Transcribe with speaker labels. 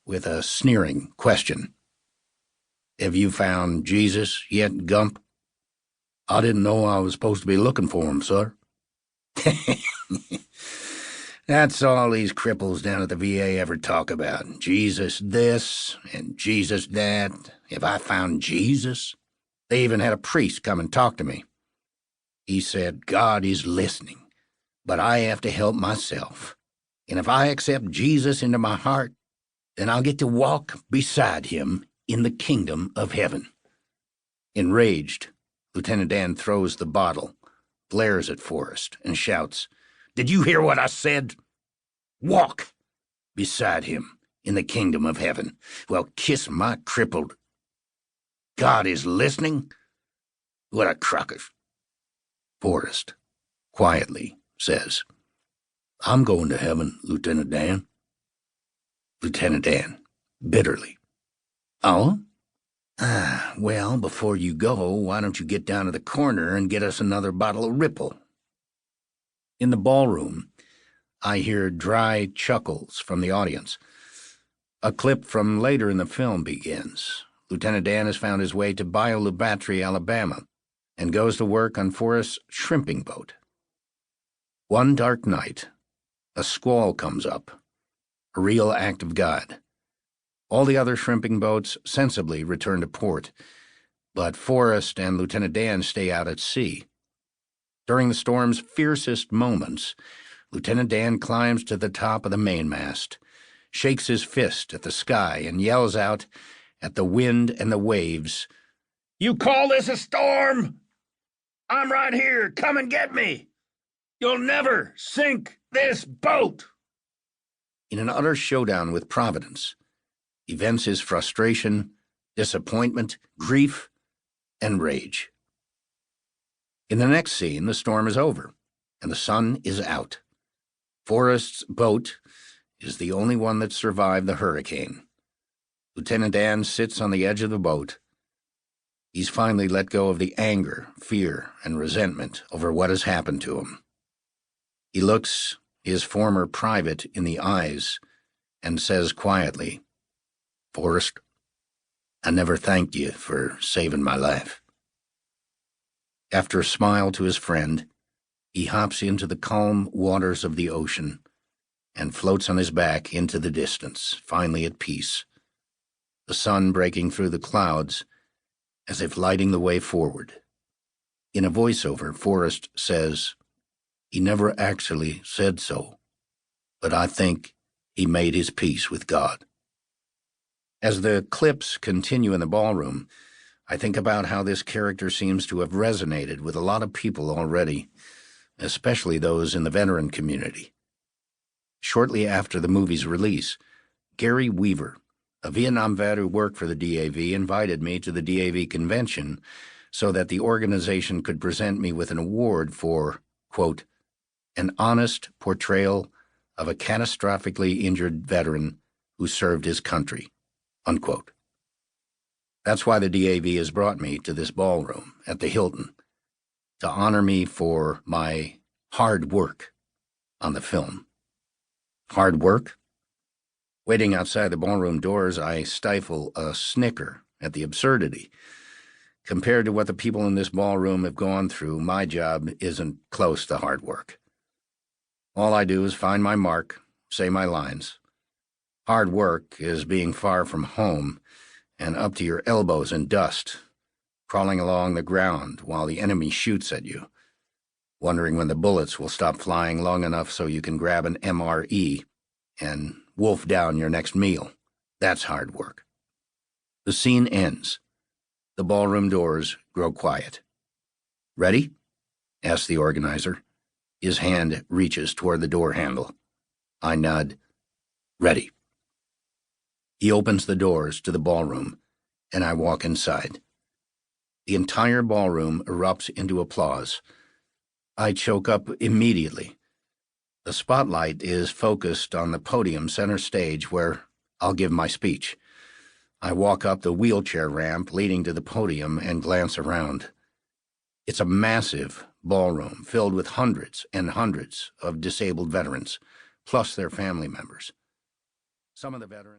Speaker 1: with a sneering question. "Have you found Jesus yet, Gump?" "I didn't know I was supposed to be looking for him, sir." That's all these cripples down at the VA ever talk about. Jesus this and Jesus that. Have I found Jesus? They even had a priest come and talk to me. He said, "God is listening, but I have to help myself. And if I accept Jesus into my heart, then I'll get to walk beside him in the kingdom of heaven." Enraged, Lieutenant Dan throws the bottle, glares at Forrest, and shouts, "Did you hear what I said? Walk beside him in the kingdom of heaven. Well, kiss my crippled... God is listening? What a crock of..." Forrest quietly says, "I'm going to heaven, Lieutenant Dan." Lieutenant Dan, bitterly, "Oh? Well, before you go, why don't you get down to the corner and get us another bottle of Ripple?" In the ballroom, I hear dry chuckles from the audience. A clip from later in the film begins. Lieutenant Dan has found his way to Bayou Battery, Alabama, and goes to work on Forrest's shrimping boat. One dark night, a squall comes up, a real act of God. All the other shrimping boats sensibly return to port, but Forrest and Lieutenant Dan stay out at sea. During the storm's fiercest moments, Lieutenant Dan climbs to the top of the mainmast, shakes his fist at the sky, and yells out at the wind and the waves, "You call this a storm? I'm right here. Come and get me. You'll never sink this boat." In an utter showdown with Providence, he vents his frustration, disappointment, grief, and rage. In the next scene, the storm is over, and the sun is out. Forrest's boat is the only one that survived the hurricane. Lieutenant Dan sits on the edge of the boat. He's finally let go of the anger, fear, and resentment over what has happened to him. He looks his former private in the eyes and says quietly, "Forrest, I never thanked you for saving my life." After a smile to his friend, he hops into the calm waters of the ocean and floats on his back into the distance, finally at peace, the sun breaking through the clouds as if lighting the way forward. In a voiceover, Forrest says, "He never actually said so, but I think he made his peace with God." As the clips continue in the ballroom, I think about how this character seems to have resonated with a lot of people already, especially those in the veteran community. Shortly after the movie's release, Gary Weaver, a Vietnam vet who worked for the DAV, invited me to the DAV convention so that the organization could present me with an award for, quote, "an honest portrayal of a catastrophically injured veteran who served his country," unquote. That's why the DAV has brought me to this ballroom at the Hilton, to honor me for my hard work on the film. Hard work? Waiting outside the ballroom doors, I stifle a snicker at the absurdity. Compared to what the people in this ballroom have gone through, my job isn't close to hard work. All I do is find my mark, say my lines. Hard work is being far from home and up to your elbows in dust, crawling along the ground while the enemy shoots at you, wondering when the bullets will stop flying long enough so you can grab an MRE and wolf down your next meal. That's hard work. The scene ends. The ballroom doors grow quiet. "Ready?" asks the organizer. His hand reaches toward the door handle. I nod. "Ready." He opens the doors to the ballroom, and I walk inside. The entire ballroom erupts into applause. I choke up immediately. The spotlight is focused on the podium center stage where I'll give my speech. I walk up the wheelchair ramp leading to the podium and glance around. It's a massive ballroom filled with hundreds and hundreds of disabled veterans, plus their family members. Some of the veterans...